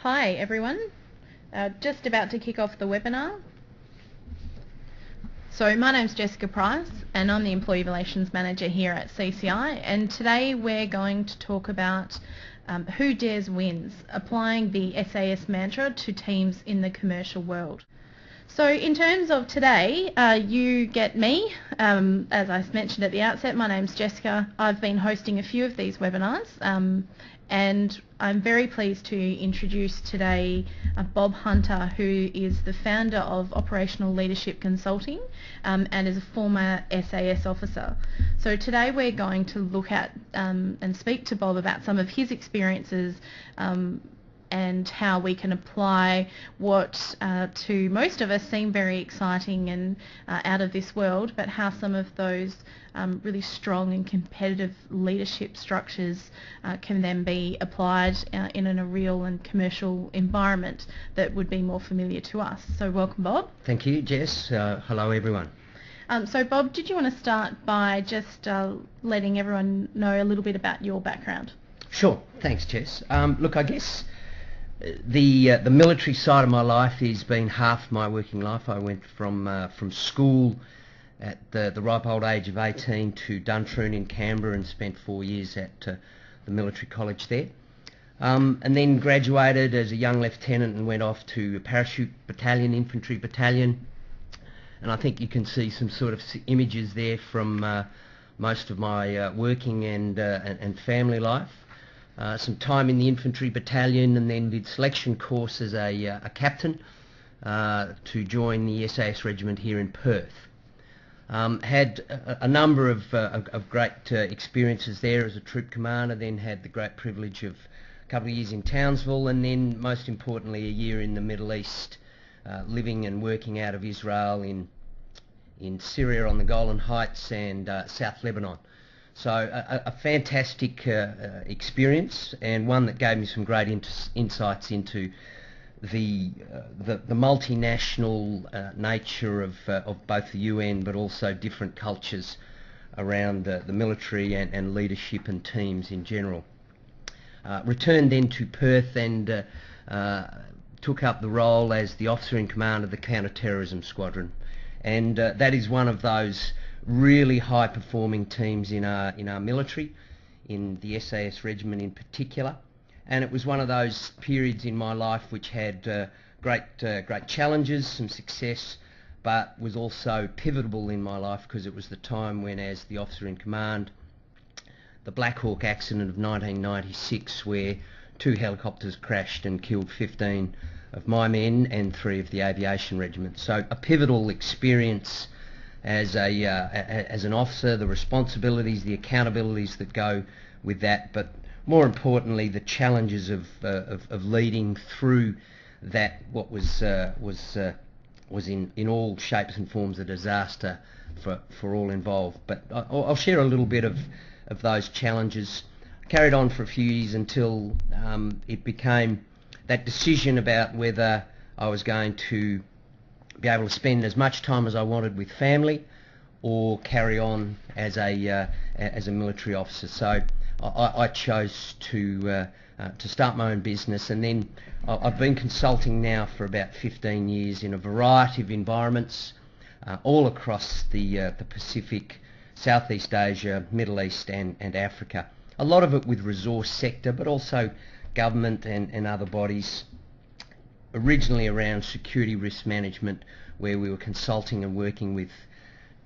Hi everyone, just about to kick off the webinar. So my name's Jessica Price and I'm the Employee Relations Manager here at CCI, and today we're going to talk about who dares wins, applying the SAS mantra to teams in the commercial world. So in terms of today, you get me. As I mentioned at the outset, my name's Jessica. I've been hosting a few of these webinars, and I'm very pleased to introduce today Bob Hunter, who is the founder of Operational Leadership Consulting and is a former SAS officer. So today we're going to look at and speak to Bob about some of his experiences and how we can apply what to most of us seem very exciting and out of this world, but how some of those really strong and competitive leadership structures can then be applied in a real and commercial environment that would be more familiar to us. So welcome, Bob. Thank you, Jess. Hello everyone. So Bob, did you want to start by just letting everyone know a little bit about your background? Sure. Thanks, Jess. Look, I guess the military side of my life has been half my working life. I went from school at the ripe old age of 18 to Duntroon in Canberra and spent 4 years at the military college there. And then graduated as a young lieutenant and went off to a parachute battalion, infantry battalion. And I think you can see some sort of images there from most of my working and family life. Some time in the infantry battalion, and then did selection course as a captain to join the SAS regiment here in Perth. Had a number of great experiences there as a troop commander, then had the great privilege of a couple of years in Townsville, and then most importantly a year in the Middle East, living and working out of Israel, in Syria on the Golan Heights, and South Lebanon. So a fantastic experience, and one that gave me some great insights into the multinational nature of both the UN, but also different cultures around the military and leadership and teams in general. Returned then to Perth and took up the role as the officer in command of the counter-terrorism squadron, and that is one of those really high-performing teams in our military, in the SAS regiment in particular. And it was one of those periods in my life which had great challenges, some success, but was also pivotal in my life because it was the time when, as the officer in command, the Black Hawk accident of 1996, where 2 helicopters crashed and killed 15 of my men and 3 of the aviation regiment. So a pivotal experience as an officer, the responsibilities, the accountabilities that go with that, but more importantly the challenges of leading through that, what was in all shapes and forms a disaster for all involved. But I'll share a little bit of those challenges. Carried on for a few years until it became that decision about whether I was going to be able to spend as much time as I wanted with family, or carry on as a military officer. So I chose to start my own business, and then I've been consulting now for about 15 years in a variety of environments, all across the Pacific, Southeast Asia, Middle East and Africa. A lot of it with resource sector, but also government and other bodies. Originally around security risk management, where we were consulting and working with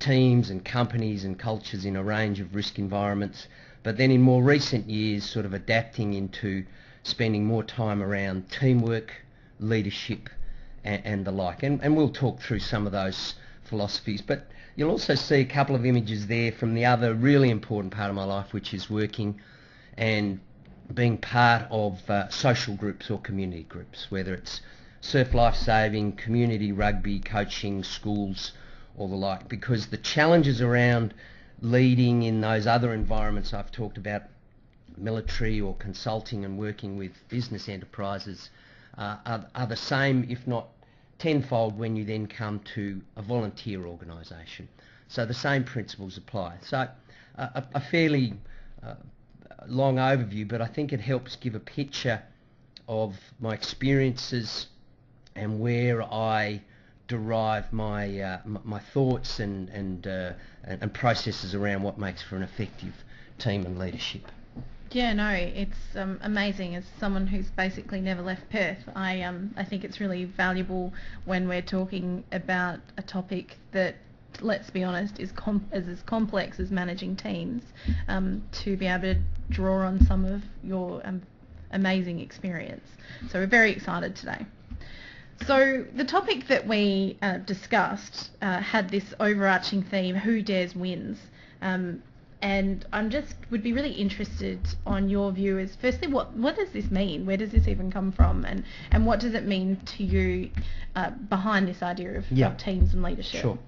teams and companies and cultures in a range of risk environments, but then in more recent years sort of adapting into spending more time around teamwork, leadership and the like. And we'll talk through some of those philosophies, but you'll also see a couple of images there from the other really important part of my life, which is working and being part of social groups or community groups, whether it's surf life saving, community rugby, coaching, schools, or the like, because the challenges around leading in those other environments I've talked about, military or consulting and working with business enterprises, are the same, if not tenfold, when you then come to a volunteer organisation. So the same principles apply. So a fairly long overview, but I think it helps give a picture of my experiences and where I derive my my thoughts and processes around what makes for an effective team and leadership. Yeah, no, it's amazing. As someone who's basically never left Perth, I think it's really valuable when we're talking about a topic that, let's be honest, is as complex as managing teams, to be able to draw on some of your amazing experience. So we're very excited today. So the topic that we discussed had this overarching theme: who dares wins. And would be really interested on your view as, firstly, what does this mean? Where does this even come from? And what does it mean to you behind this idea of teams and leadership? Sure.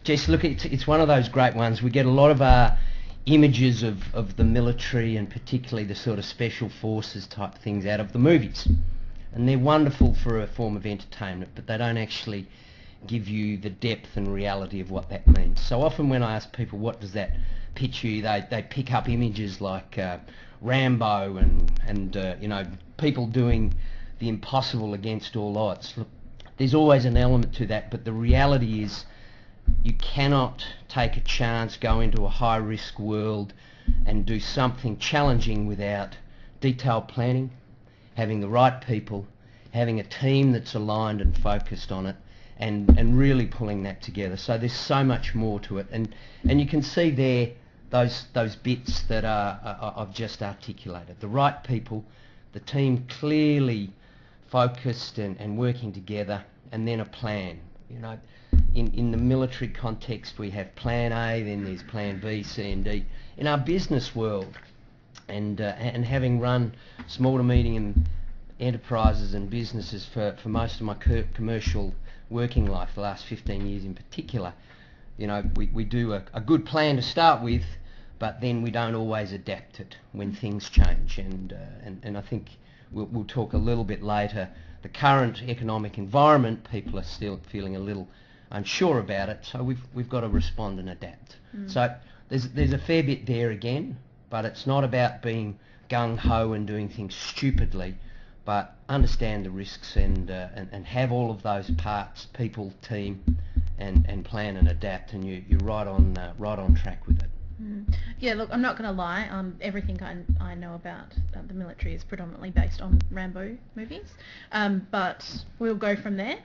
Jess, look, it's one of those great ones. We get a lot of images of the military and particularly the sort of special forces type things out of the movies. And they're wonderful for a form of entertainment, but they don't actually give you the depth and reality of what that means. So often when I ask people, what does that picture you, they pick up images like Rambo and you know, people doing the impossible against all odds. Look, there's always an element to that, but the reality is you cannot take a chance, go into a high risk world and do something challenging without detailed planning, having the right people, having a team that's aligned and focused on it, and really pulling that together. So there's so much more to it, and you can see there those bits that I've just articulated. The right people, the team clearly focused and working together, and then a plan. You know, in the military context we have plan A, then there's plan B, C and D. In our business world, and having run small to medium enterprises and businesses for most of my commercial working life, the last 15 years in particular, you know, we do a good plan to start with, but then we don't always adapt it when things change. And I think we'll talk a little bit later. The current economic environment, people are still feeling a little unsure about it, so we've got to respond and adapt. So there's a fair bit there again, but it's not about being gung-ho and doing things stupidly, but understand the risks and have all of those parts, people, team, and plan and adapt, and you're right on track with it. Yeah, look, I'm not going to lie. Everything I know about the military is predominantly based on Rambo movies, but we'll go from there.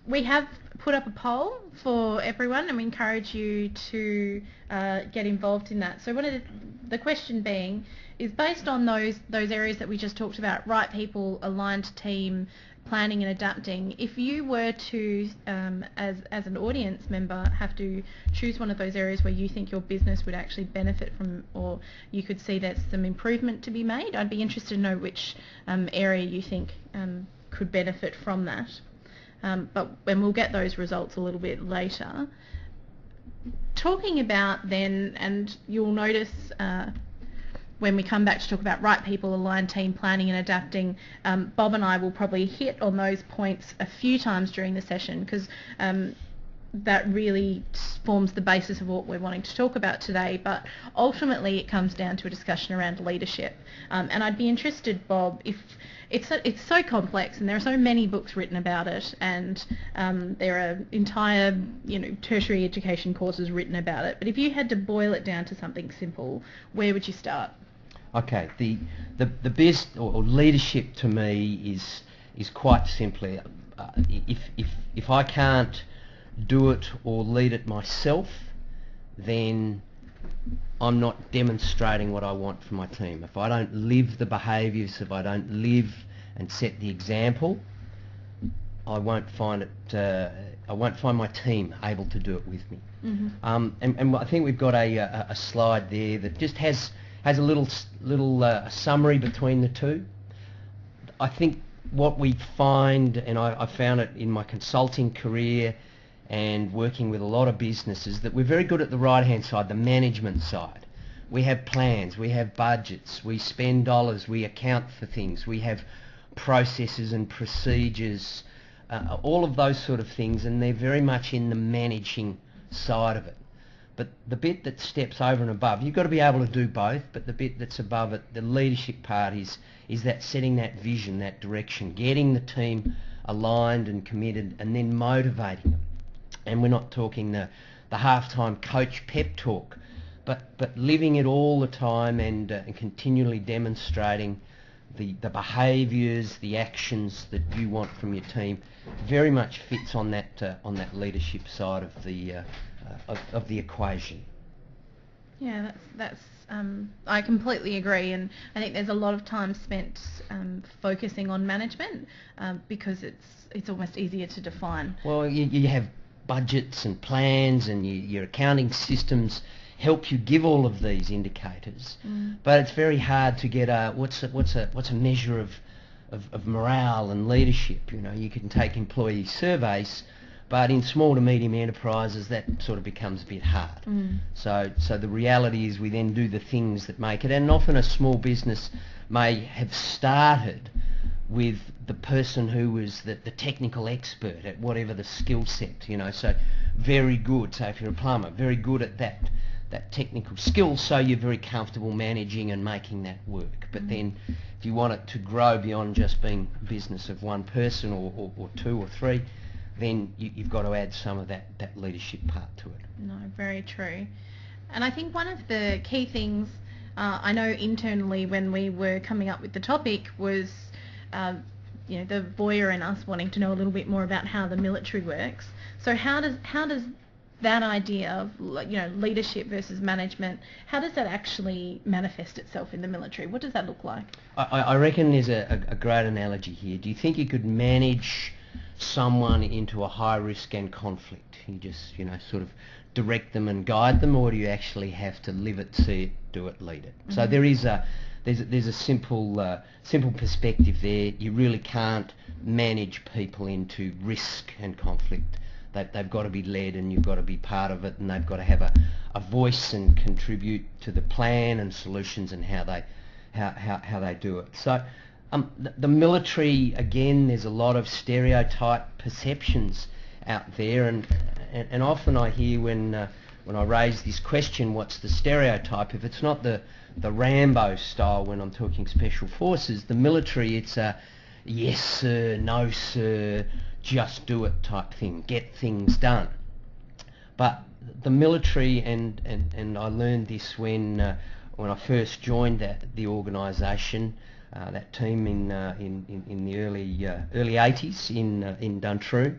We have put up a poll for everyone, and we encourage you to get involved in that. So the question being is, based on those areas that we just talked about: right people, aligned team, planning and adapting. If you were to, as an audience member, have to choose one of those areas where you think your business would actually benefit from, or you could see there's some improvement to be made, I'd be interested to know which area you think could benefit from that. And we'll get those results a little bit later. Talking about then, and you'll notice when we come back to talk about right people, aligned team, planning and adapting, Bob and I will probably hit on those points a few times during the session, because that really forms the basis of what we're wanting to talk about today. But ultimately it comes down to a discussion around leadership. And I'd be interested, Bob, if it's so complex and there are so many books written about it, and there are entire tertiary education courses written about it, but if you had to boil it down to something simple, where would you start? Okay, the best or leadership to me is quite simply, if I can't do it or lead it myself, then I'm not demonstrating what I want for my team. If I don't live the behaviours, if I don't live and set the example, I won't find my team able to do it with me. Mm-hmm. And I think we've got a slide there that just has a little summary between the two. I think what we find, and I found it in my consulting career and working with a lot of businesses, that we're very good at the right-hand side, the management side. We have plans, we have budgets, we spend dollars, we account for things, we have processes and procedures, all of those sort of things, and they're very much in the managing side of it. But the bit that steps over and above, you've got to be able to do both, but the bit that's above it, the leadership part, is that setting that vision, that direction, getting the team aligned and committed, and then motivating them. And we're not talking the halftime coach pep talk, but living it all the time and continually demonstrating the behaviours, the actions that you want from your team. Very much fits on that leadership side of the equation. Yeah, that's I completely agree, and I think there's a lot of time spent focusing on management because it's almost easier to define. Well, you have budgets and plans, and your accounting systems help you give all of these indicators, but it's very hard to get what's a measure of morale and leadership. You know, you can take employee surveys, but in small to medium enterprises that sort of becomes a bit hard. So the reality is we then do the things that make it, and often a small business may have started with the person who was the technical expert at whatever the skill set, you know, so very good. So if you're a plumber, very good at that technical skill, so you're very comfortable managing and making that work. But then if you want it to grow beyond just being a business of one person or two or three, then you've got to add some of that leadership part to it. No, very true. And I think one of the key things I know internally when we were coming up with the topic was the voyeur in us wanting to know a little bit more about how the military works. So how does that idea of leadership versus management, how does that actually manifest itself in the military? What does that look like? I reckon there's a great analogy here. Do you think you could manage someone into a high risk and conflict? You just sort of direct them and guide them, or do you actually have to live it, see it, do it, lead it? So there's a simple perspective there. You really can't manage people into risk and conflict. They've got to be led, and you've got to be part of it, and they've got to have a voice and contribute to the plan and solutions and how they do it. So the military, again, there's a lot of stereotype perceptions out there, and often I hear when I raise this question, what's the stereotype? If it's not the Rambo style when I'm talking special forces, the military, it's a yes sir, no sir, just do it type thing, get things done. But the military, and I learned this when I first joined the organisation, that team in the early 80s in Duntroon,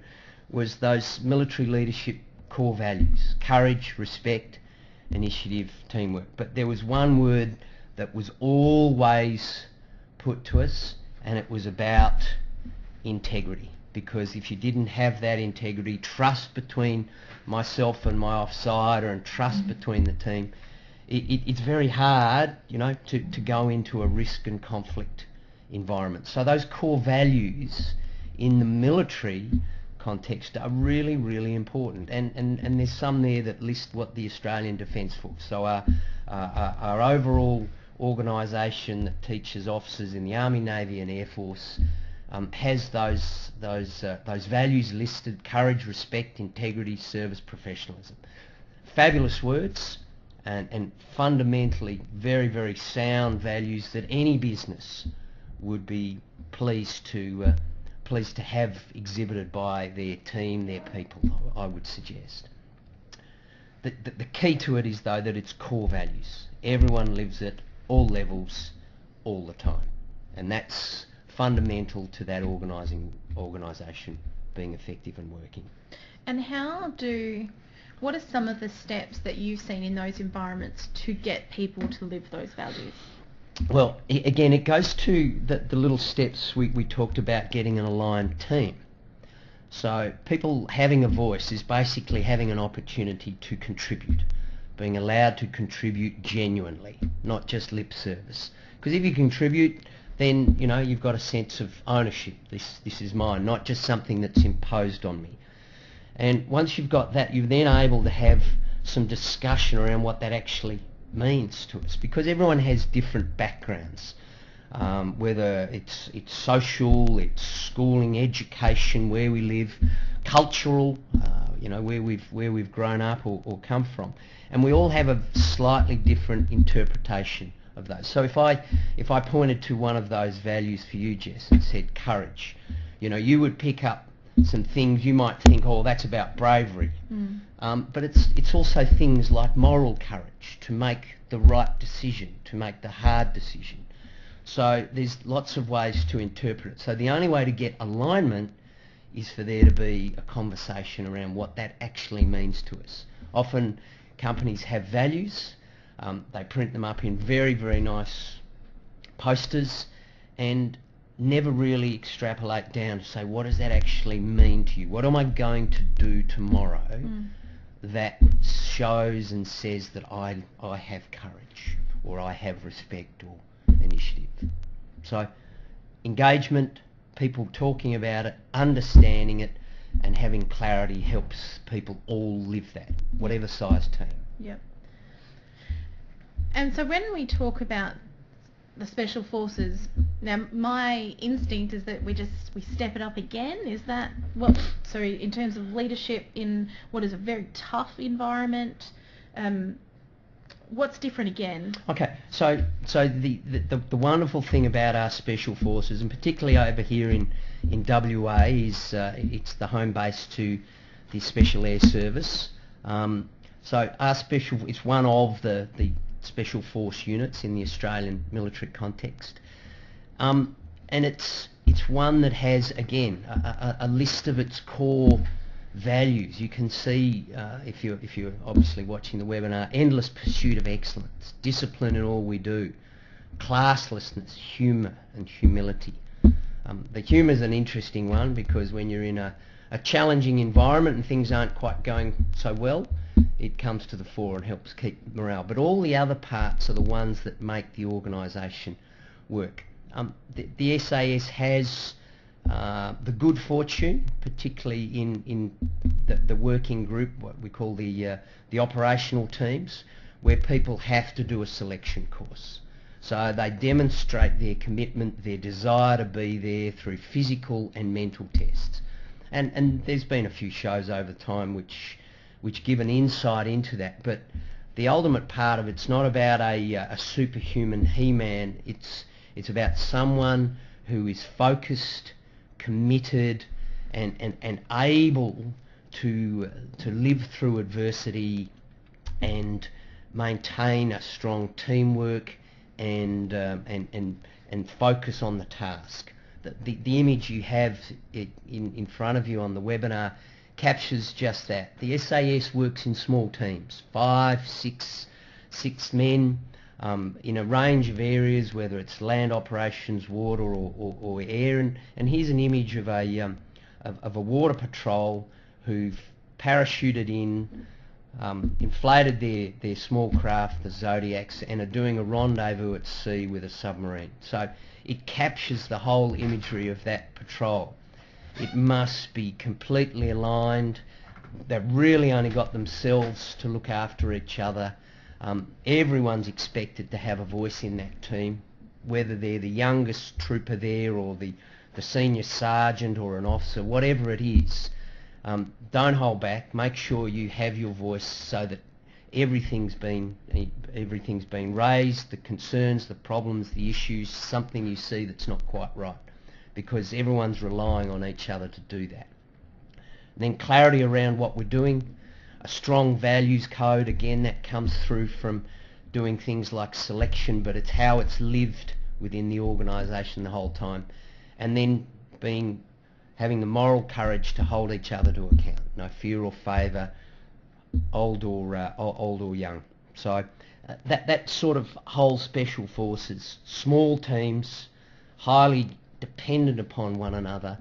was those military leadership core values: courage, respect, initiative, teamwork. But there was one word that was always put to us, and it was about integrity. Because if you didn't have that integrity, trust between myself and my offsider, and trust between the team, it's very hard, to go into a risk and conflict environment. So those core values in the military context are really, really important. And there's some there that list what the Australian Defence Force, so our overall organisation that teaches officers in the Army, Navy and Air Force, has those values listed: courage, respect, integrity, service, professionalism. Fabulous words, and fundamentally very, very sound values that any business would be pleased to have exhibited by their team, their people, I would suggest. The key to it is, though, that it's core values. Everyone lives it, all levels, all the time, and that's fundamental to that organisation being effective and working. And what are some of the steps that you've seen in those environments to get people to live those values? Well, again, it goes to the little steps we talked about, getting an aligned team. So people having a voice is basically having an opportunity to contribute, being allowed to contribute genuinely, not just lip service. Because if you contribute, then you've got a sense of ownership. This is mine, not just something that's imposed on me. And once you've got that, you're then able to have some discussion around what that actually means to us, because everyone has different backgrounds, whether it's social, it's schooling, education, where we live, cultural, where we've grown up or come from, and we all have a slightly different interpretation of those. So if I pointed to one of those values for you, Jess, and said courage, you would pick up some things you might think, oh, that's about bravery, but it's also things like moral courage, to make the right decision, to make the hard decision. So there's lots of ways to interpret it. So the only way to get alignment is for there to be a conversation around what that actually means to us. Often companies have values, they print them up in very, very nice posters, and never really extrapolate down to say, what does that actually mean to you? What am I going to do tomorrow that shows and says that I have courage, or I have respect or initiative? So engagement, people talking about it, understanding it, and having clarity helps people all live that, whatever size team. Yep. And so when we talk about the Special Forces, now my instinct is that we step it up again. Is that what? So in terms of leadership in what is a very tough environment, what's different again? Okay, so the wonderful thing about our Special Forces, and particularly over here in WA, is it's the home base to the Special Air Service. So our it's one of the Special Force units in the Australian military context, and it's one that has, again, a list of its core values. You can see, if you're obviously watching the webinar, endless pursuit of excellence, discipline in all we do, classlessness, humour and humility. The humour is an interesting one, because when you're in a challenging environment and things aren't quite going so well, it comes to the fore and helps keep morale. But all the other parts are the ones that make the organisation work. The SAS has the good fortune, particularly in the working group, what we call the operational teams, where people have to do a selection course. So they demonstrate their commitment, their desire to be there through physical and mental tests. And there's been a few shows over time which give an insight into that. But the ultimate part of it's not about a superhuman He-Man. It's about someone who is focused, committed, and able to live through adversity and maintain a strong teamwork and focus on the task. The image you have in front of you on the webinar captures just that. The SAS works in small teams, 5, 6 men, in a range of areas, whether it's land operations, water or air. And here's an image of a water patrol who've parachuted in, inflated their small craft, the Zodiacs, and are doing a rendezvous at sea with a submarine. So it captures the whole imagery of that patrol. It must be completely aligned. They've really only got themselves to look after each other. Everyone's expected to have a voice in that team, whether they're the youngest trooper there or the senior sergeant or an officer, whatever it is. Don't hold back. Make sure you have your voice so that everything's been raised, the concerns, the problems, the issues, something you see that's not quite right, because everyone's relying on each other to do that. And then clarity around what we're doing, a strong values code, again, that comes through from doing things like selection, but it's how it's lived within the organisation the whole time. And then having the moral courage to hold each other to account, no fear or favour, old or young. So that sort of whole Special Forces, small teams, highly dependent upon one another,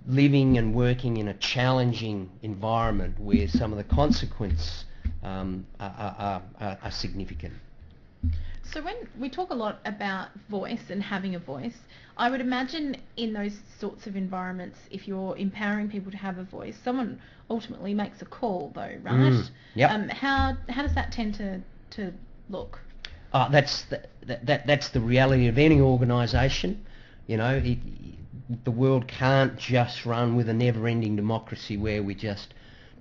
living and working in a challenging environment where some of the consequences are significant. So when we talk a lot about voice and having a voice, I would imagine in those sorts of environments, if you're empowering people to have a voice, someone ultimately makes a call though, right? Yep. How does that tend to look? That's the reality of any organisation. You know, the world can't just run with a never-ending democracy where we just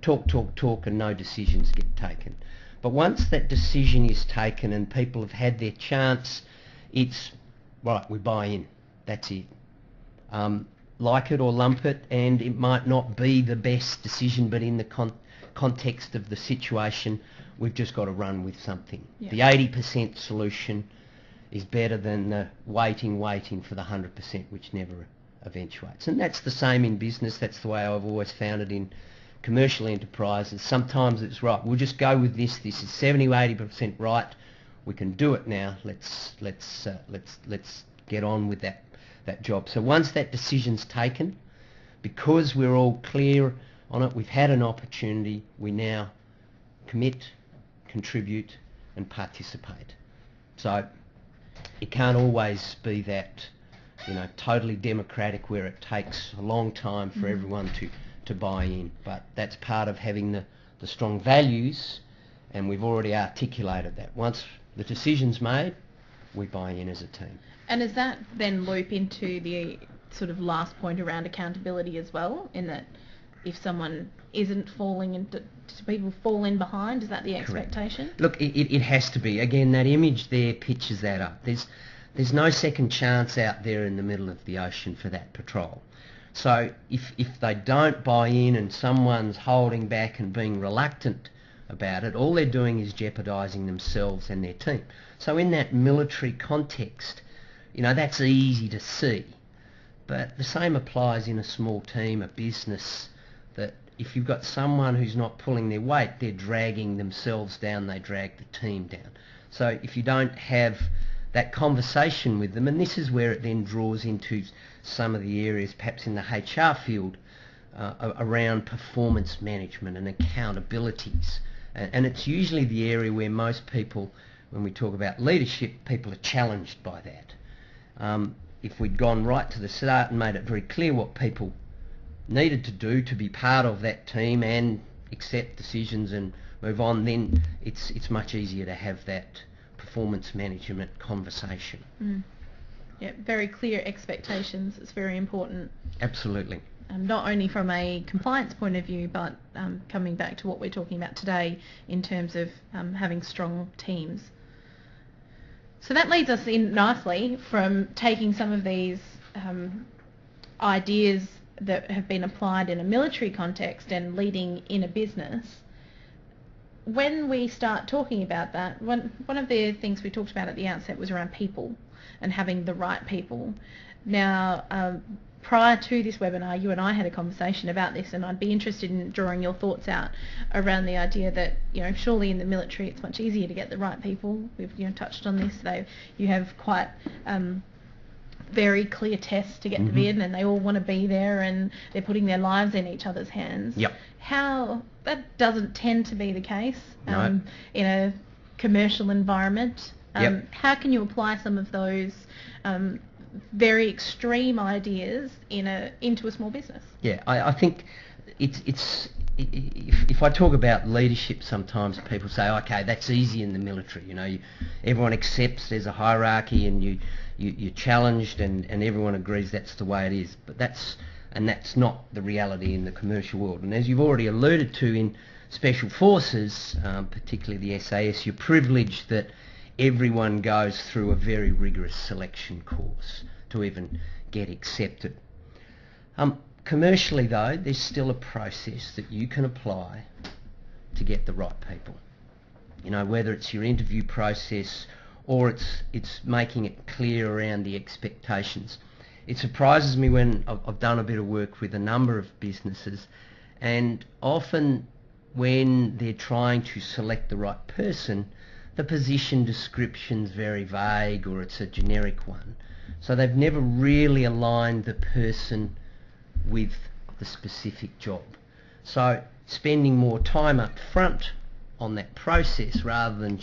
talk and no decisions get taken. But once that decision is taken and people have had their chance, it's, right, we buy in, that's it. Like it or lump it, and it might not be the best decision, but in the context of the situation, we've just got to run with something. Yeah. The 80% solution is better than the waiting for the 100%, which never eventuates. And that's the same in business. That's the way I've always found it in commercial enterprises. Sometimes it's right, we'll just go with this. This is 70 or 80% right. We can do it now. Let's get on with that job. So once that decision's taken, because we're all clear on it, we've had an opportunity, we now commit, contribute and participate. So it can't always be that, totally democratic where it takes a long time for everyone to buy in. But that's part of having the strong values, and we've already articulated that. Once the decision's made, we buy in as a team. And does that then loop into the sort of last point around accountability as well, in that if someone isn't falling into, do people fall in behind? Is that the expectation? Correct. Look, it has to be. Again, that image there pictures that up. There's no second chance out there in the middle of the ocean for that patrol. So if they don't buy in and someone's holding back and being reluctant about it, all they're doing is jeopardising themselves and their team. So in that military context, that's easy to see. But the same applies in a small team, a business, that if you've got someone who's not pulling their weight, they're dragging themselves down, they drag the team down. So if you don't have that conversation with them, and this is where it then draws into some of the areas perhaps in the HR field around performance management and accountabilities. And it's usually the area where most people, when we talk about leadership, people are challenged by that. If we'd gone right to the start and made it very clear what people needed to do to be part of that team and accept decisions and move on, then it's much easier to have that performance management conversation. Yeah, very clear expectations. It's very important. Absolutely. Not only from a compliance point of view, but coming back to what we're talking about today in terms of having strong teams. So that leads us in nicely from taking some of these ideas that have been applied in a military context and leading in a business. When we start talking about that, one of the things we talked about at the outset was around people and having the right people. Now, prior to this webinar, you and I had a conversation about this, and I'd be interested in drawing your thoughts out around the idea that, surely in the military it's much easier to get the right people. We've touched on this. You have quite very clear tests to get them in, and they all want to be there, and they're putting their lives in each other's hands. Yep. How that doesn't tend to be the case No. in a commercial environment. Yep. How can you apply some of those very extreme ideas into a small business? Yeah, I think it's if I talk about leadership, sometimes people say, okay, that's easy in the military. Everyone accepts there's a hierarchy, and you're challenged, and everyone agrees that's the way it is. But that's not the reality in the commercial world. And as you've already alluded to in Special Forces, particularly the SAS, you're privileged that everyone goes through a very rigorous selection course to even get accepted. Commercially though, there's still a process that you can apply to get the right people. Whether it's your interview process or it's making it clear around the expectations. It surprises me when I've done a bit of work with a number of businesses, and often when they're trying to select the right person, the position description's very vague, or it's a generic one. So they've never really aligned the person with the specific job. So spending more time up front on that process rather than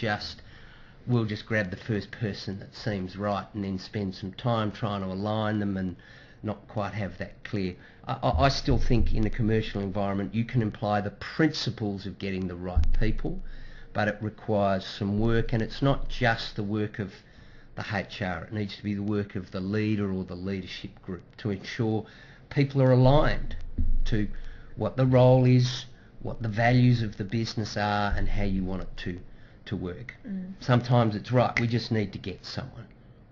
we'll just grab the first person that seems right and then spend some time trying to align them and not quite have that clear. I still think in a commercial environment you can apply the principles of getting the right people, but it requires some work, and it's not just the work of the HR. It needs to be the work of the leader or the leadership group to ensure people are aligned to what the role is, what the values of the business are and how you want it to work. Sometimes it's right, we just need to get someone.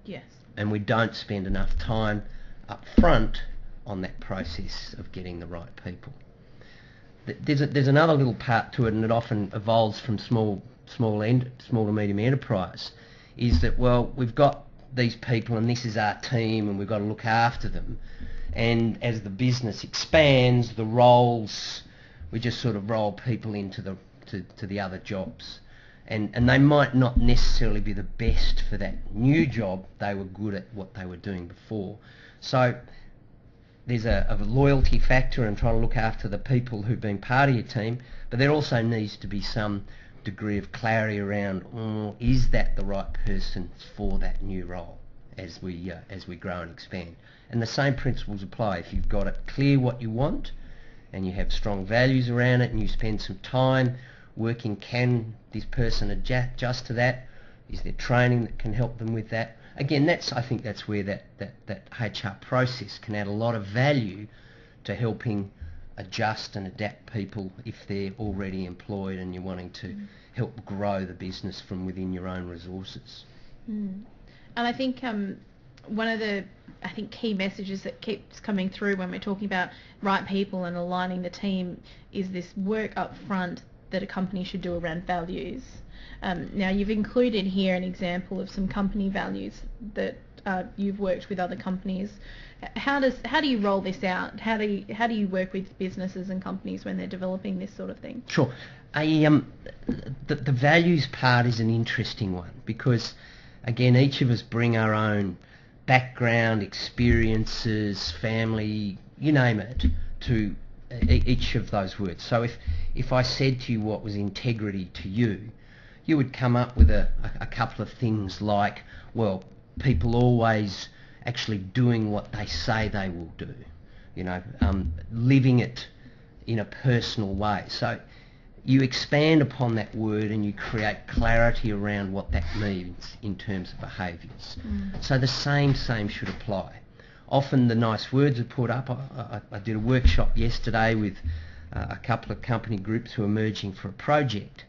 Yes. And we don't spend enough time up front on that process of getting the right people. There's another little part to it, and it often evolves from small to medium enterprise, is that, well, we've got these people and this is our team and we've got to look after them. And as the business expands, the roles, we just sort of roll people into the other jobs. And they might not necessarily be the best for that new job. They were good at what they were doing before. So there's a loyalty factor in trying to look after the people who've been part of your team, but there also needs to be some degree of clarity around, is that the right person for that new role as we grow and expand. And the same principles apply. If you've got it clear what you want and you have strong values around it and you spend some time working, can this person adjust to that? Is there training that can help them with that? Again, I think that's where that HR process can add a lot of value to helping adjust and adapt people if they're already employed and you're wanting to help grow the business from within your own resources. And I think one of the key messages that keeps coming through when we're talking about right people and aligning the team is this work up front that a company should do around values. Now, you've included here an example of some company values that you've worked with other companies. How do you roll this out? How do you work with businesses and companies when they're developing this sort of thing? Sure. The values part is an interesting one because, again, each of us bring our own background, experiences, family, you name it, to each of those words. So if I said to you what was integrity to you, you would come up with a couple of things like, well, people always actually doing what they say they will do, living it in a personal way. So you expand upon that word and you create clarity around what that means in terms of behaviours. So the same should apply. Often the nice words are put up. I did a workshop yesterday with a couple of company groups who are merging for a project,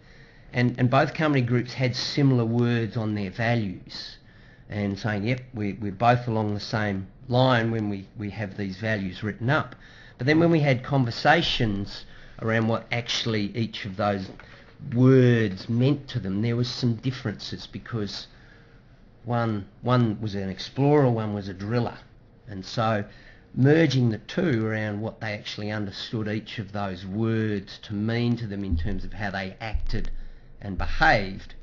and both company groups had similar words on their values and saying, yep, we're both along the same line when we have these values written up. But then when we had conversations around what actually each of those words meant to them, there was some differences because one was an explorer, one was a driller. And so merging the two around what they actually understood each of those words to mean to them in terms of how they acted and behaved,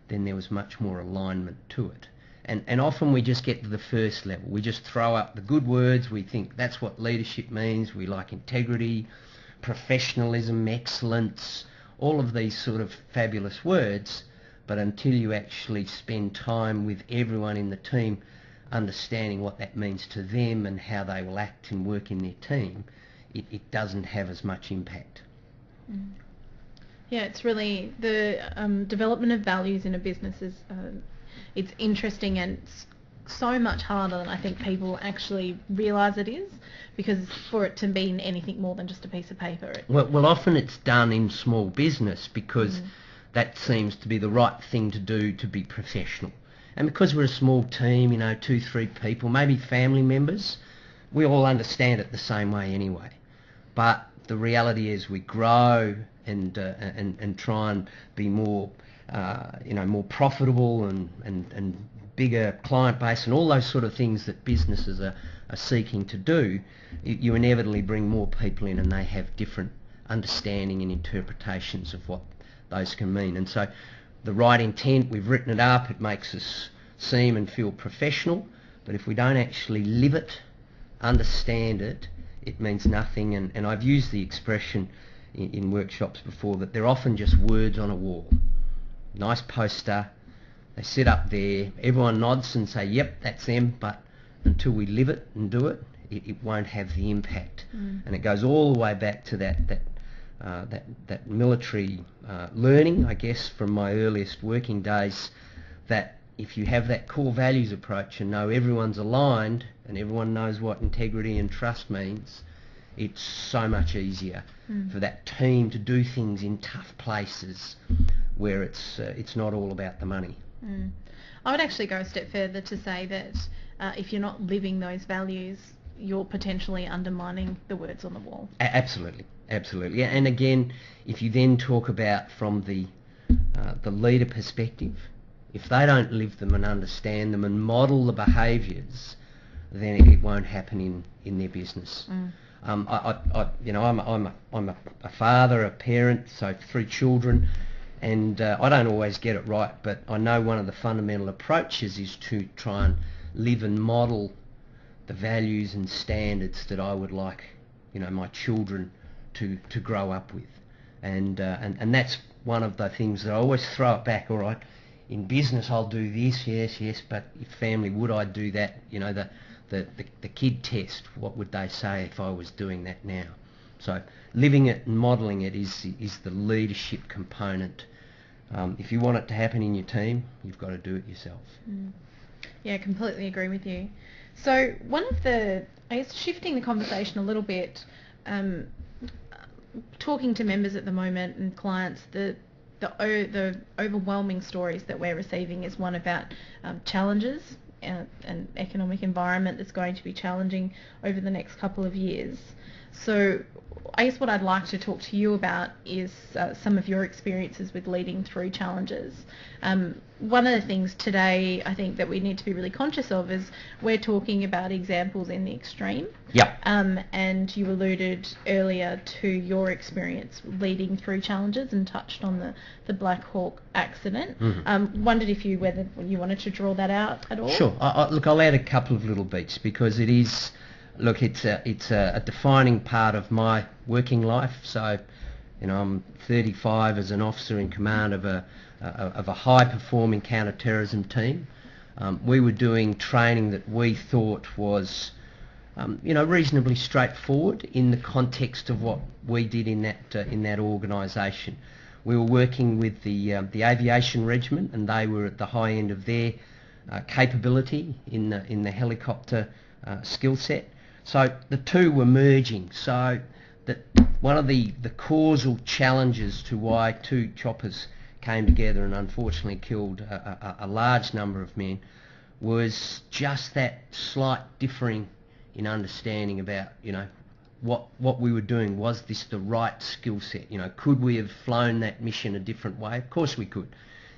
then there was much more alignment to it. And often we just get to the first level. We just throw up the good words. We think that's what leadership means. We like integrity, professionalism, excellence, all of these sort of fabulous words. But until you actually spend time with everyone in the team understanding what that means to them and how they will act and work in their team, it doesn't have as much impact. Yeah, it's really the development of values in a business is it's interesting and so much harder than I think people actually realise it is, because for it to mean anything more than just a piece of paper. Well, often it's done in small business because that seems to be the right thing to do to be professional. And because we're a small team, 2-3 people, maybe family members, we all understand it the same way anyway. But the reality is we grow and try and be more, more profitable and bigger client base and all those sort of things that businesses are seeking to do. You inevitably bring more people in and they have different understanding and interpretations of what those can mean. And so the right intent, we've written it up, it makes us seem and feel professional, but if we don't actually live it, understand it, it means nothing. And I've used the expression in workshops before that they're often just words on a wall. Nice poster, they sit up there, everyone nods and say, yep, that's them, but until we live it and do it, it won't have the impact. And it goes all the way back to that military learning, I guess, from my earliest working days, that if you have that core values approach and know everyone's aligned and everyone knows what integrity and trust means, it's so much easier for that team to do things in tough places where it's not all about the money. I would actually go a step further to say that if you're not living those values, you're potentially undermining the words on the wall. Absolutely. Yeah, and again, if you then talk about from the leader perspective, if they don't live them and understand them and model the behaviours, then it won't happen in their business. I'm a father, a parent, so 3 children, and I don't always get it right, but I know one of the fundamental approaches is to try and live and model the values and standards that I would like, my children to grow up with, and that's one of the things that I always throw it back. All right, in business I'll do this, yes, but if family, would I do that? The kid test, what would they say if I was doing that now? So living it and modelling it is the leadership component. If you want it to happen in your team, you've got to do it yourself. Yeah, I completely agree with you. So one of the, I guess, shifting the conversation a little bit, talking to members at the moment and clients, the overwhelming stories that we're receiving is one about challenges, an economic environment that's going to be challenging over the next couple of years. So I guess what I'd like to talk to you about is some of your experiences with leading through challenges. One of the things today I think that we need to be really conscious of is we're talking about examples in the extreme. Yeah. And you alluded earlier to your experience leading through challenges and touched on the Black Hawk accident. Wondered whether you wanted to draw that out at all? Sure. Look, I'll add a couple of little beats because it is... Look, it's a defining part of my working life. So, I'm 35 as an officer in command of a high-performing counter-terrorism team. We were doing training that we thought was, reasonably straightforward in the context of what we did in that organisation. We were working with the aviation regiment, and they were at the high end of their capability in the helicopter skill set. So the two were merging. So that one of the causal challenges to why 2 choppers came together and unfortunately killed a large number of men was just that slight differing in understanding about, what we were doing. Was this the right skill set? Could we have flown that mission a different way? Of course we could.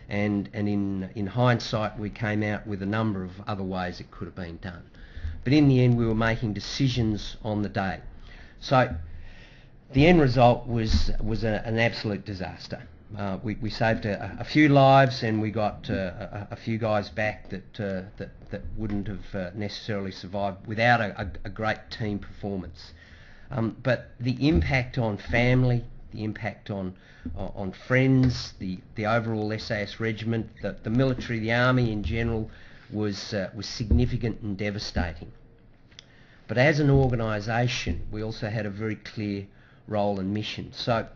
And in hindsight, we came out with a number of other ways it could have been done. But in the end, we were making decisions on the day. So the end result was an absolute disaster. We saved a few lives, and we got a few guys back that wouldn't have necessarily survived without a great team performance. But the impact on family, the impact on friends, the overall SAS regiment, the military, the army in general, was significant and devastating. But as an organisation, we also had a very clear role and mission. So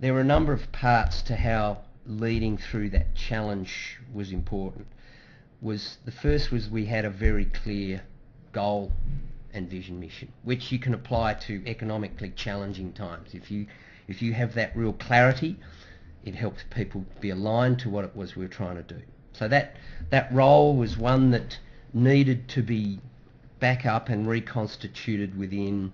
there were a number of parts to how leading through that challenge was important. The first was we had a very clear goal and vision mission, which you can apply to economically challenging times. If you have that real clarity, it helps people be aligned to what it was we were trying to do. So that role was one that needed to be back up and reconstituted within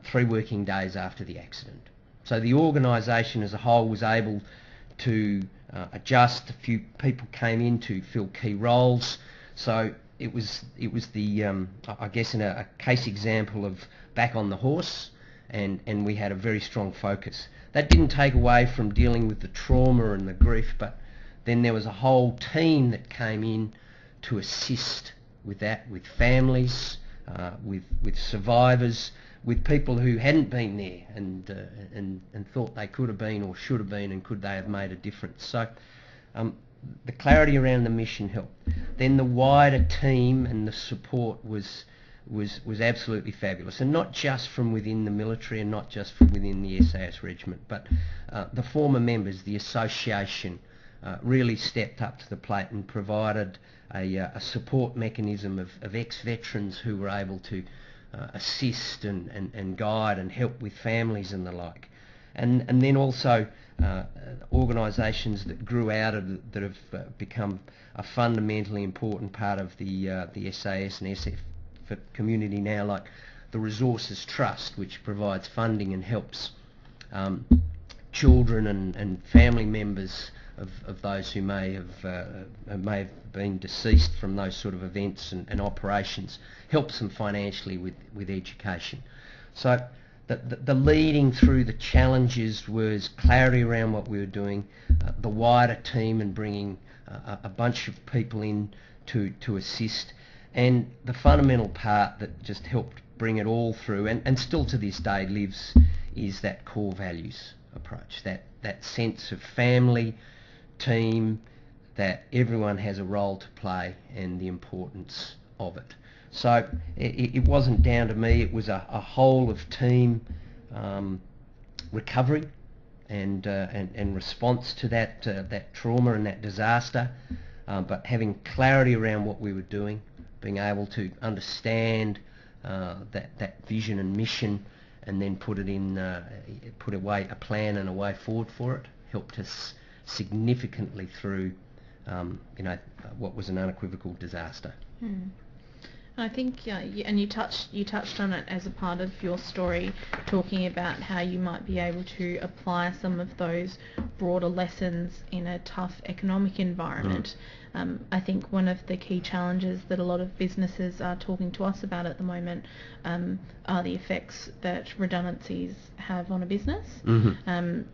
3 working days after the accident. So the organisation as a whole was able to adjust. A few people came in to fill key roles. So it was the I guess in a case example of back on the horse, and we had a very strong focus. That didn't take away from dealing with the trauma and the grief, but then there was a whole team that came in to assist with that, with families, with survivors, with people who hadn't been there and thought they could have been or should have been, and could they have made a difference. So the clarity around the mission helped. Then the wider team and the support was absolutely fabulous, and not just from within the military and not just from within the SAS regiment, but the former members, the association, really stepped up to the plate and provided a support mechanism of ex-veterans who were able to assist and guide and help with families and the like. And then also organisations that grew out of that have become a fundamentally important part of the SAS and SF community now, like the Resources Trust, which provides funding and helps children and family members of those who may have been deceased from those sort of events and operations, helps them financially with education. So the leading through the challenges was clarity around what we were doing, the wider team and bringing a bunch of people in to assist, and the fundamental part that just helped bring it all through and still to this day lives is that core values approach, that sense of family, team, that everyone has a role to play and the importance of it. So it wasn't down to me, it was a whole of team recovery and response to that trauma and that disaster, but having clarity around what we were doing, being able to understand that vision and mission, and then put away a plan and a way forward for it, helped us significantly through what was an unequivocal disaster. I think, and you touched on it as a part of your story, talking about how you might be able to apply some of those broader lessons in a tough economic environment. I think one of the key challenges that a lot of businesses are talking to us about at the moment are the effects that redundancies have on a business,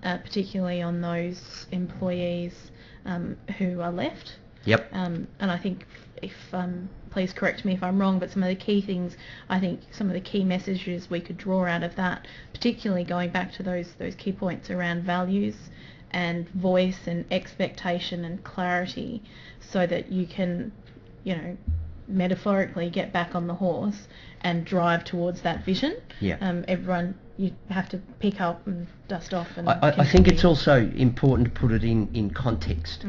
particularly on those employees who are left. Yep. And I think, please correct me if I'm wrong, but some of the key things, I think some of the key messages we could draw out of that, particularly going back to those key points around values and voice and expectation and clarity, so that you can, metaphorically get back on the horse and drive towards that vision. Yeah. Everyone, you have to pick up and dust off. And I think it's also important to put it in context.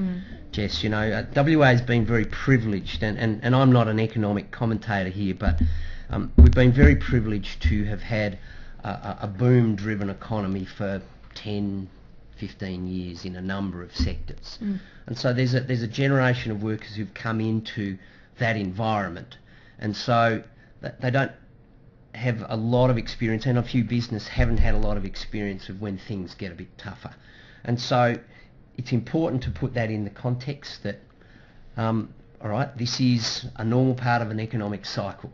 Jess, WA has been very privileged, and I'm not an economic commentator here, but we've been very privileged to have had a boom-driven economy for 10, 15 years in a number of sectors. And so there's a generation of workers who've come into that environment, and so they don't have a lot of experience, and a few business haven't had a lot of experience of when things get a bit tougher. And so it's important to put that in the context that, all right, this is a normal part of an economic cycle.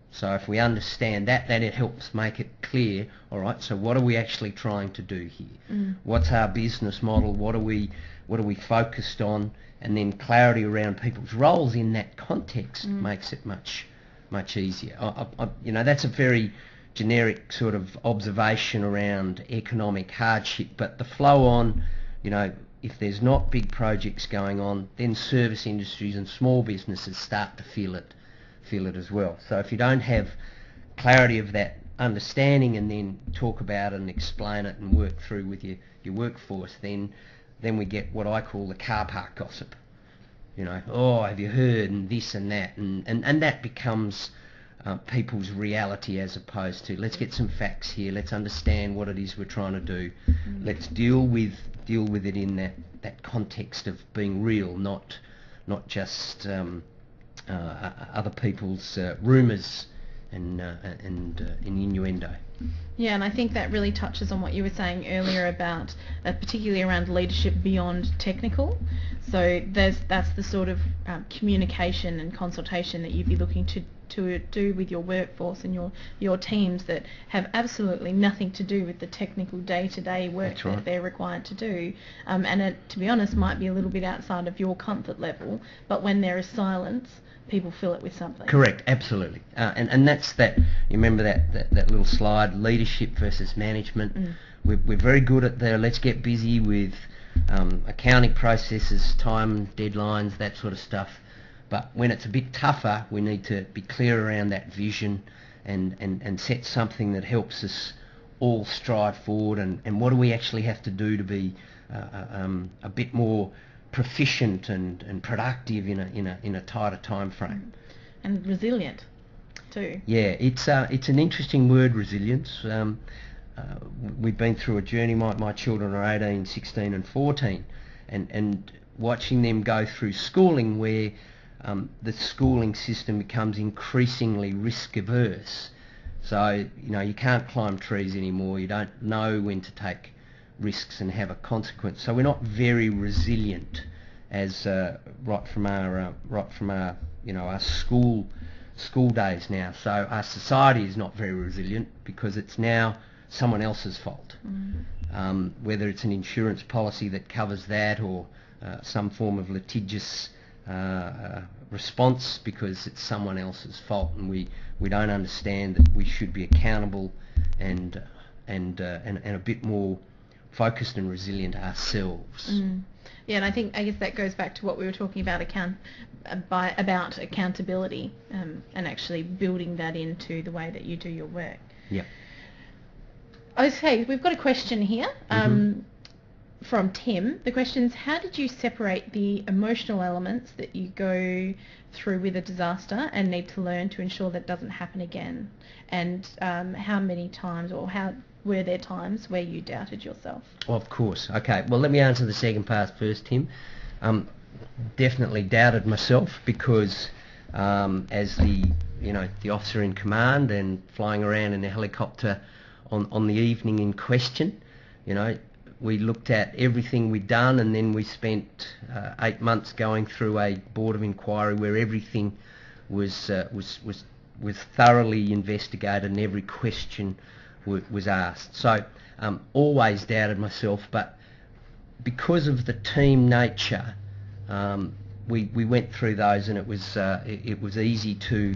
So if we understand that, then it helps make it clear, all right, so what are we actually trying to do here? What's our business model? What are we focused on? And then clarity around people's roles in that context makes it much easier. That's a very generic sort of observation around economic hardship, but the flow on, if there's not big projects going on, then service industries and small businesses start to feel it as well. So if you don't have clarity of that understanding and then talk about it and explain it and work through with your workforce, then we get what I call the car park gossip. Oh, have you heard, and this and that, and that becomes people's reality, as opposed to, let's get some facts here, let's understand what it is we're trying to do, let's deal with it in that context of being real, not just other people's rumours and innuendo. Yeah, and I think that really touches on what you were saying earlier about, particularly around leadership beyond technical. So that's the sort of communication and consultation that you'd be looking to do with your workforce and your teams that have absolutely nothing to do with the technical day-to-day work that they're required to do. And it, to be honest, might be a little bit outside of your comfort level, but when there is silence, people fill it with something. Correct, absolutely. And that's that, you remember that little slide, leadership versus management. We're very good at let's get busy with accounting processes, time, deadlines, that sort of stuff. But when it's a bit tougher, we need to be clear around that vision and set something that helps us all stride forward, and what do we actually have to do to be a bit more proficient and productive in a tighter time frame. And resilient too. Yeah, it's an interesting word, resilience. We've been through a journey. My children are 18, 16 and 14, and watching them go through schooling where the schooling system becomes increasingly risk averse. So, you can't climb trees anymore. You don't know when to take risks and have a consequence. So we're not very resilient as right from our our school days now. So our society is not very resilient because it's now someone else's fault. Whether it's an insurance policy that covers that or some form of litigious response because it's someone else's fault, and we don't understand that we should be accountable and a bit more focused and resilient ourselves. Yeah, and I guess that goes back to what we were talking about about accountability and actually building that into the way that you do your work. Yeah. Okay, we've got a question here from Tim. The question is, how did you separate the emotional elements that you go through with a disaster and need to learn to ensure that doesn't happen again? And how many times, or how were there times where you doubted yourself? Of course. Okay, well, let me answer the second part first, Tim. Definitely doubted myself because as the officer in command and flying around in a helicopter on the evening in question, we looked at everything we'd done, and then we spent 8 months going through a board of inquiry where everything was thoroughly investigated and every question was asked. So always doubted myself, but because of the team nature, we went through those, and it was easy to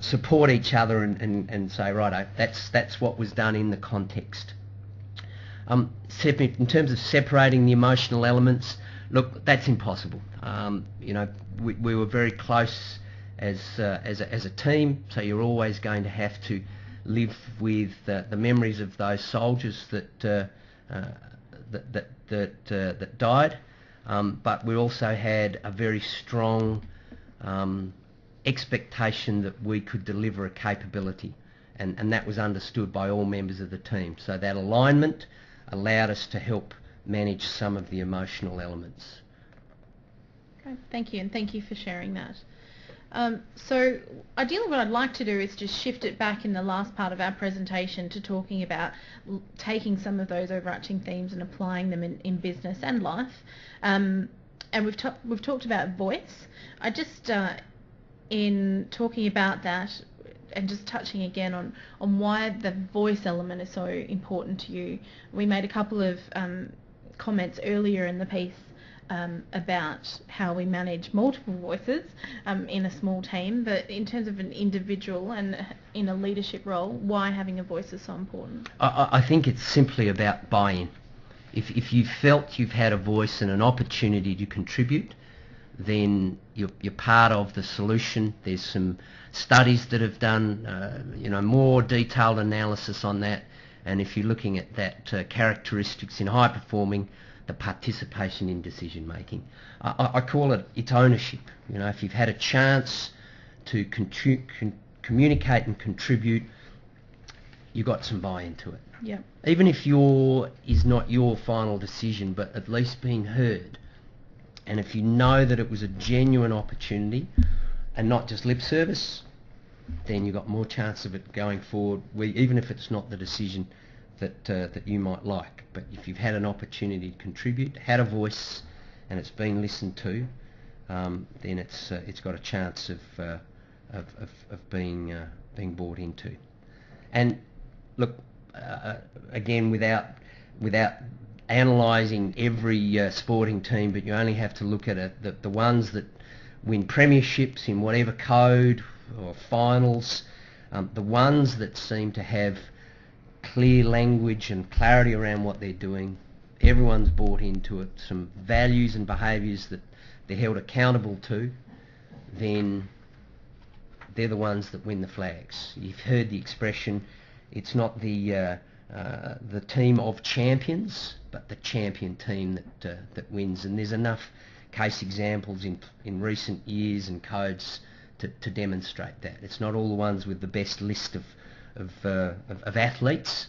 support each other and say, right, that's what was done in the context. In terms of separating the emotional elements, look, that's impossible. We were very close as a team, so you're always going to have to live with the memories of those soldiers that died, but we also had a very strong expectation that we could deliver a capability, and that was understood by all members of the team. So that alignment allowed us to help manage some of the emotional elements. Okay, thank you, and thank you for sharing that. So ideally what I'd like to do is just shift it back in the last part of our presentation to talking about taking some of those overarching themes and applying them in business and life. And we've talked about voice. I just, in talking about that and just touching again on why the voice element is so important to you, we made a couple of comments earlier in the piece about how we manage multiple voices in a small team, but in terms of an individual and in a leadership role, why having a voice is so important? I think it's simply about buy-in. If you felt you've had a voice and an opportunity to contribute, then you're part of the solution. There's some studies that have done more detailed analysis on that, and if you're looking at that characteristics in high performing, the participation in decision making. I call it's ownership. If you've had a chance to communicate and contribute, you got some buy-in to it. Yeah. Even if is not your final decision, but at least being heard. And if you know that it was a genuine opportunity and not just lip service, then you've got more chance of it going forward, even if it's not the decision that you might like. But if you've had an opportunity to contribute, had a voice, and it's been listened to, then it's got a chance of being bought into. And look, again, without analysing every sporting team, but you only have to look at the ones that win premierships in whatever code or finals, the ones that seem to have clear language and clarity around what they're doing, everyone's bought into it, some values and behaviours that they're held accountable to, then they're the ones that win the flags. You've heard the expression, it's not the team of champions, but the champion team that wins. And there's enough case examples in recent years and codes to demonstrate that. It's not all the ones with the best list of athletes.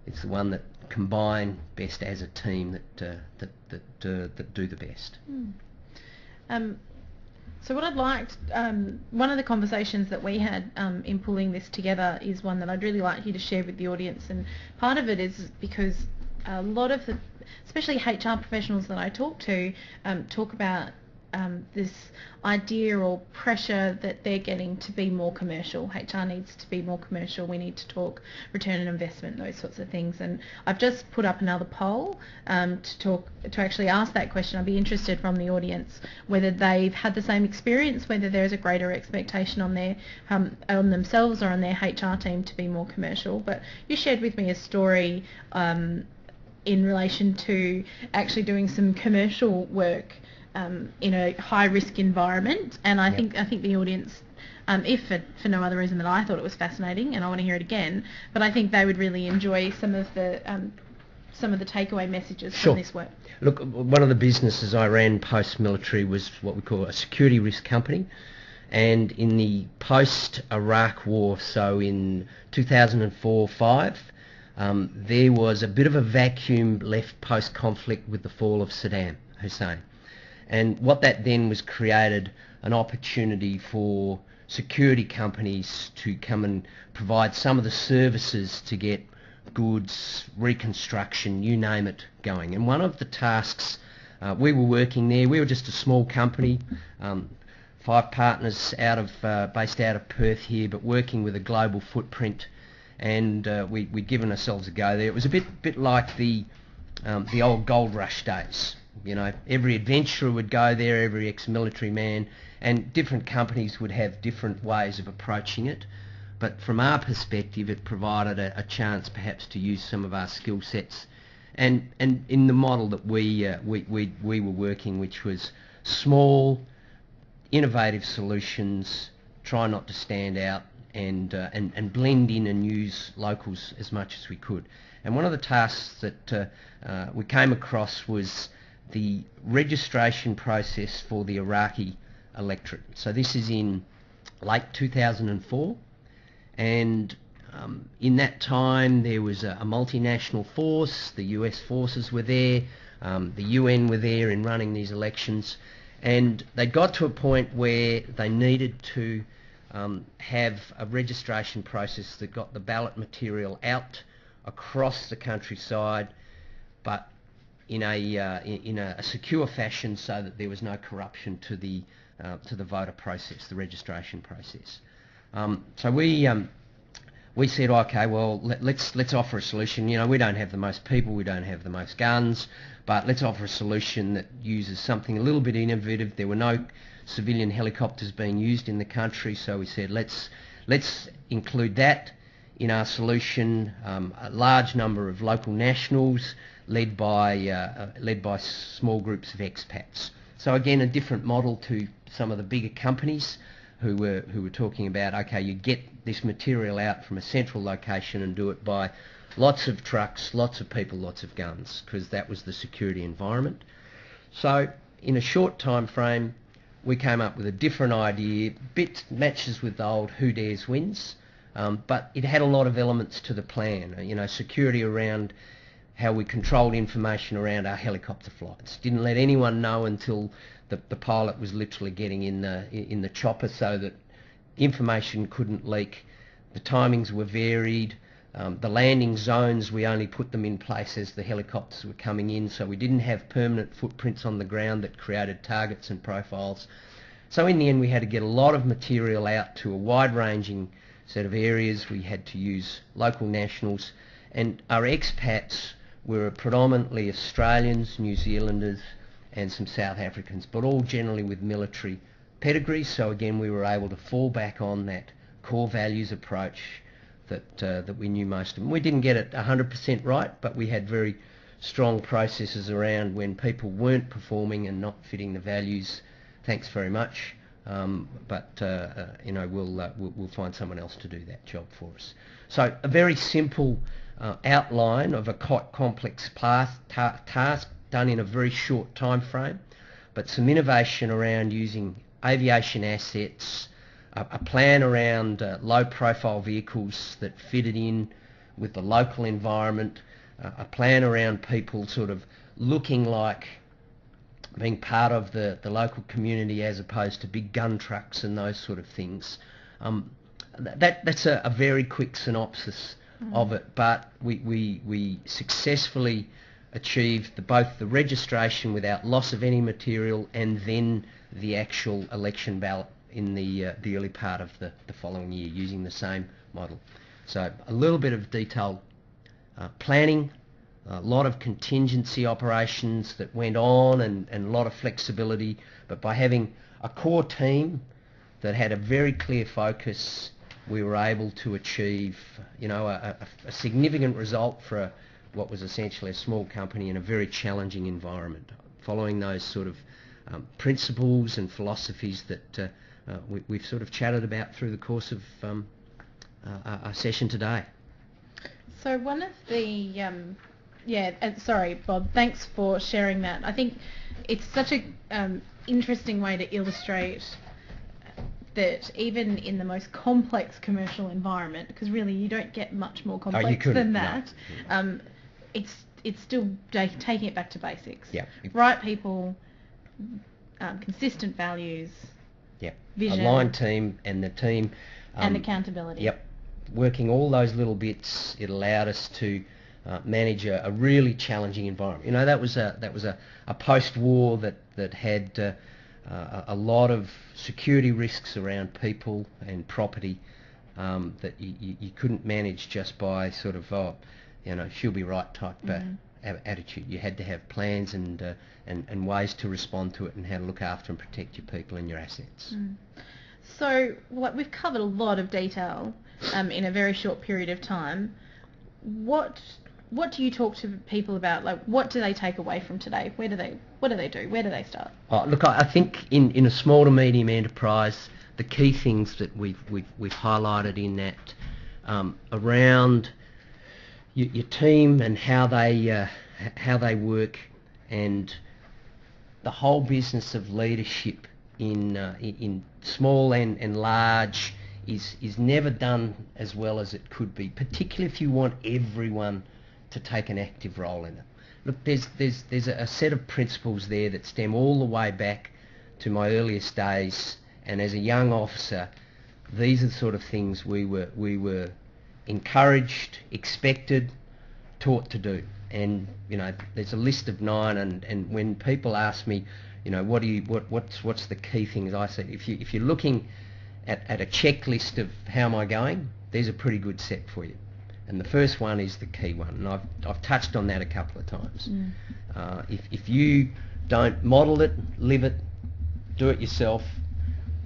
It's the one that combine best as a team that do the best. So what I'd like, one of the conversations that we had in pulling this together is one that I'd really like you to share with the audience, and part of it is because a lot of the, especially HR professionals that I talk to, talk about this idea or pressure that they're getting to be more commercial. HR needs to be more commercial. We need to talk return on investment, those sorts of things. And I've just put up another poll to actually ask that question. I'd be interested from the audience whether they've had the same experience, whether there's a greater expectation on their on themselves or on their HR team to be more commercial. But you shared with me a story in relation to actually doing some commercial work in a high-risk environment, and I think the audience, if for no other reason than I thought it was fascinating, and I want to hear it again, but I think they would really enjoy some of the takeaway messages from this work. Look, one of the businesses I ran post-military was what we call a security risk company, and in the post-Iraq war, so in 2004-05, there was a bit of a vacuum left post-conflict with the fall of Saddam Hussein. And what that then was created an opportunity for security companies to come and provide some of the services to get goods, reconstruction, you name it, going. And one of the tasks we were working there, we were just a small company, 5 partners based out of Perth here, but working with a global footprint. And we'd given ourselves a go there. It was a bit like the old gold rush days. You know, every adventurer would go there, every ex-military man, and different companies would have different ways of approaching it. But from our perspective, it provided a chance perhaps to use some of our skill sets, and in the model that we were working, which was small, innovative solutions, try not to stand out, and blend in and use locals as much as we could. And one of the tasks that we came across was the registration process for the Iraqi electorate. So this is in late 2004, and in that time there was a multinational force. The US forces were there, the UN were there in running these elections, and they got to a point where they needed to have a registration process that got the ballot material out across the countryside, but in a secure fashion, so that there was no corruption to the voter process, the registration process. So we said, okay, well, let's offer a solution. You know, we don't have the most people, we don't have the most guns, but let's offer a solution that uses something a little bit innovative. There were no civilian helicopters being used in the country, so we said let's include that in our solution. A large number of local nationals, led by small groups of expats. So again, a different model to some of the bigger companies who were talking about, okay, you get this material out from a central location and do it by lots of trucks, lots of people, lots of guns, because that was the security environment. So in a short time frame, we came up with a different idea, bit matches with the old who dares wins, but it had a lot of elements to the plan. You know, security around how we controlled information around our helicopter flights. Didn't let anyone know until the pilot was literally getting in the chopper, so that information couldn't leak. The timings were varied. The landing zones, we only put them in place as the helicopters were coming in, so we didn't have permanent footprints on the ground that created targets and profiles. So in the end, we had to get a lot of material out to a wide-ranging set of areas. We had to use local nationals, and our expats were predominantly Australians, New Zealanders, and some South Africans, but all generally with military pedigrees. So again, we were able to fall back on that core values approach that we knew most of them. We didn't get it 100% right, but we had very strong processes around when people weren't performing and not fitting the values. Thanks very much, but you know, we'll find someone else to do that job for us. So a very simple outline of a quite complex task done in a very short time frame, but some innovation around using aviation assets, a plan around low-profile vehicles that fitted in with the local environment, a plan around people sort of looking like being part of the local community as opposed to big gun trucks and those sort of things. That's a very quick synopsis of it, but we successfully achieved both the registration without loss of any material and then the actual election ballot in the early part of the following year using the same model. So a little bit of detailed planning, a lot of contingency operations that went on and a lot of flexibility, but by having a core team that had a very clear focus, we were able to achieve, a significant result for what was essentially a small company in a very challenging environment, following those sort of principles and philosophies that we've sort of chatted about through the course of our session today. So one of the, sorry Bob, thanks for sharing that. I think it's such a interesting way to illustrate that even in the most complex commercial environment, because really you don't get much more complex than that, no. It's still taking it back to basics. Yeah. Right people, consistent values, vision, aligned team, and the team and accountability. Yep, working all those little bits, it allowed us to manage a really challenging environment. That was a post-war that had a lot of security risks around people and property that you couldn't manage just by sort of she'll be right type attitude. You had to have plans and ways to respond to it and how to look after and protect your people and your assets. So we've covered a lot of detail in a very short period of time. What do you talk to people about? Like, what do they take away from today? What do they do? Where do they start? Look, I think in a small to medium enterprise, the key things that we've highlighted in that around your team and how they work, and the whole business of leadership in small and large is never done as well as it could be, particularly if you want everyone to take an active role in it. Look, there's a set of principles there that stem all the way back to my earliest days, and as a young officer, these are the sort of things we were encouraged, expected, taught to do. And there's a list of 9, and when people ask me, what's the key things, I say, if you're looking at a checklist of how am I going, there's a pretty good set for you. And the first one is the key one, and I've touched on that a couple of times. If you don't model it, live it, do it yourself,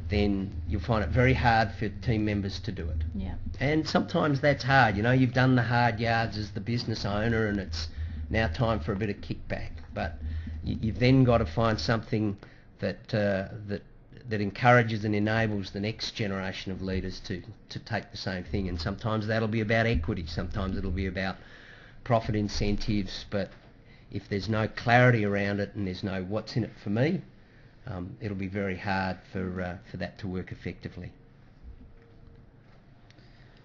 then you'll find it very hard for team members to do it. Yeah. And sometimes that's hard. You've done the hard yards as the business owner, and it's now time for a bit of kickback. But you've then got to find something that encourages and enables the next generation of leaders to take the same thing. And sometimes that'll be about equity, sometimes it'll be about profit incentives, but if there's no clarity around it and there's no what's in it for me, it'll be very hard for that to work effectively.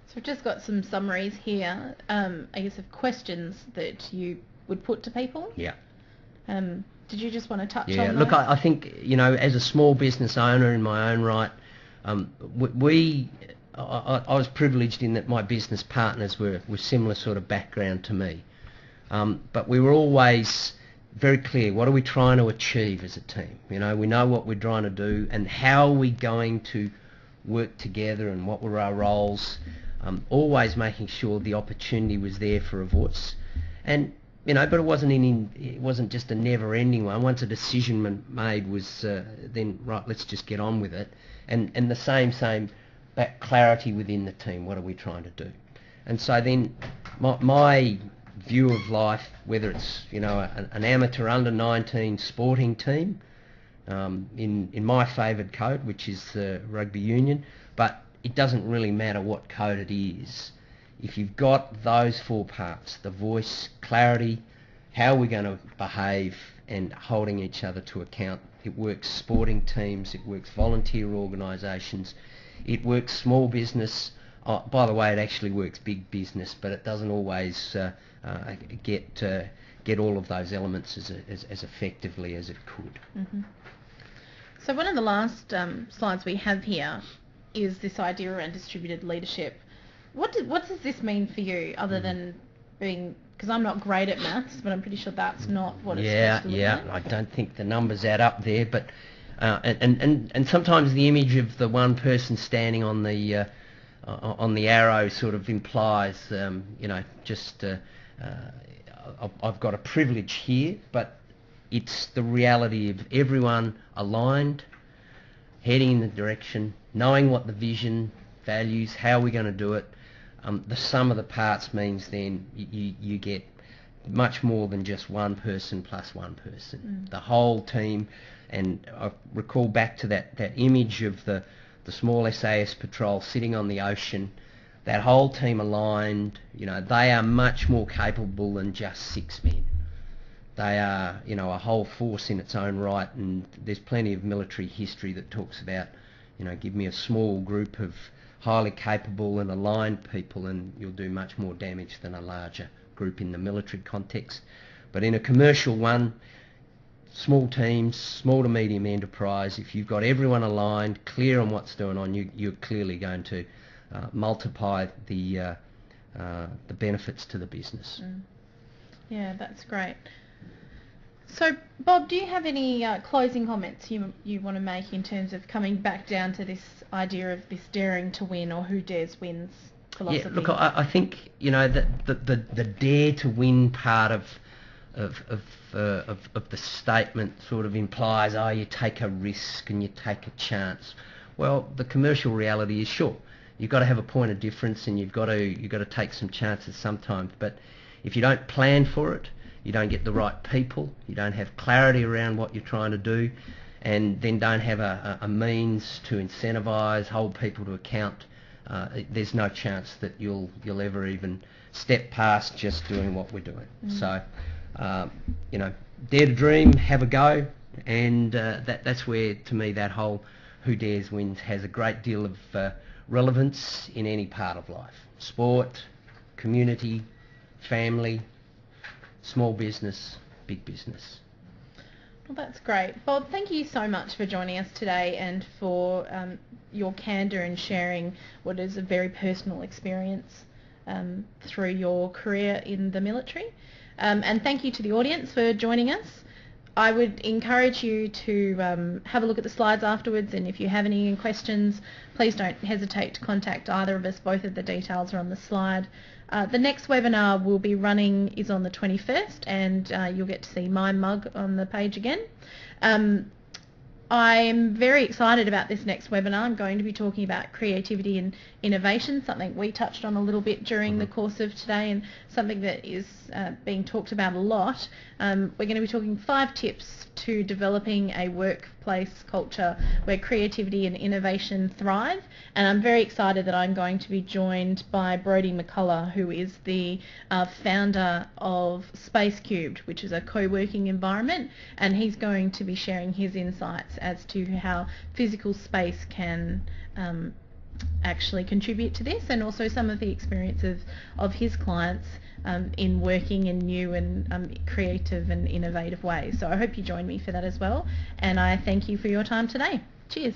So I've just got some summaries here, I guess, of questions that you would put to people. Yeah. Did you just want to touch on that? Yeah, look, I think, as a small business owner in my own right, I was privileged in that my business partners were similar sort of background to me. But we were always very clear, what are we trying to achieve as a team? We know what we're trying to do and how are we going to work together and what were our roles, always making sure the opportunity was there for a voice. And but it wasn't just a never-ending one. Once a decision made was then right, let's just get on with it. And the same that clarity within the team. What are we trying to do? And so then my view of life, whether it's an amateur under-19 sporting team, in my favoured code, which is rugby union, but it doesn't really matter what code it is. If you've got those 4 parts, the voice, clarity, how we're going to behave, and holding each other to account, it works sporting teams, it works volunteer organisations, It works small business. By the way, it actually works big business, but it doesn't always get all of those elements as effectively as it could. Mm-hmm. So one of the last slides we have here is this idea around distributed leadership. What does this mean for you, other than being, because I'm not great at maths, but I'm pretty sure that's not what it's supposed to look like. I don't think the numbers add up there, but and sometimes the image of the one person standing on the arrow sort of implies, I've got a privilege here, but it's the reality of everyone aligned, heading in the direction, knowing what the vision, values, how we're going to do it. The sum of the parts means then you get much more than just one person plus one person. The whole team, and I recall back to that image of the small SAS patrol sitting on the ocean, that whole team aligned. They are much more capable than just 6 men. They are, a whole force in its own right, and there's plenty of military history that talks about, give me a small group of highly capable and aligned people and you'll do much more damage than a larger group in the military context. But in a commercial one, small teams, small to medium enterprise, if you've got everyone aligned, clear on what's going on, you're clearly going to multiply the benefits to the business. Yeah, that's great. So, Bob, do you have any closing comments you want to make in terms of coming back down to this idea of this daring to win, or who dares wins philosophy? Yeah, look, I think that the dare to win part of the statement sort of implies, you take a risk and you take a chance. Well, the commercial reality is, sure, you've got to have a point of difference and you've got to take some chances sometimes. But if you don't plan for it, you don't get the right people, you don't have clarity around what you're trying to do, and then don't have a means to incentivise, hold people to account, there's no chance that you'll ever even step past just doing what we're doing. So, dare to dream, have a go, and that's where, to me, that whole who dares wins has a great deal of relevance in any part of life. Sport, community, family, small business, big business. Well, that's great. Bob, thank you so much for joining us today and for your candour in sharing what is a very personal experience through your career in the military. And thank you to the audience for joining us. I would encourage you to have a look at the slides afterwards, and if you have any questions, please don't hesitate to contact either of us. Both of the details are on the slide. The next webinar we'll be running is on the 21st, and you'll get to see my mug on the page again. I'm very excited about this next webinar. I'm going to be talking about creativity and innovation, something we touched on a little bit during the course of today, and something that is being talked about a lot. We're going to be talking 5 tips to developing a workplace culture where creativity and innovation thrive, and I'm very excited that I'm going to be joined by Brodie McCullough, who is the founder of Space Cubed, which is a co-working environment, and he's going to be sharing his insights as to how physical space can actually contribute to this, and also some of the experiences of his clients in working in new and creative and innovative ways. So I hope you join me for that as well, and I thank you for your time today. Cheers.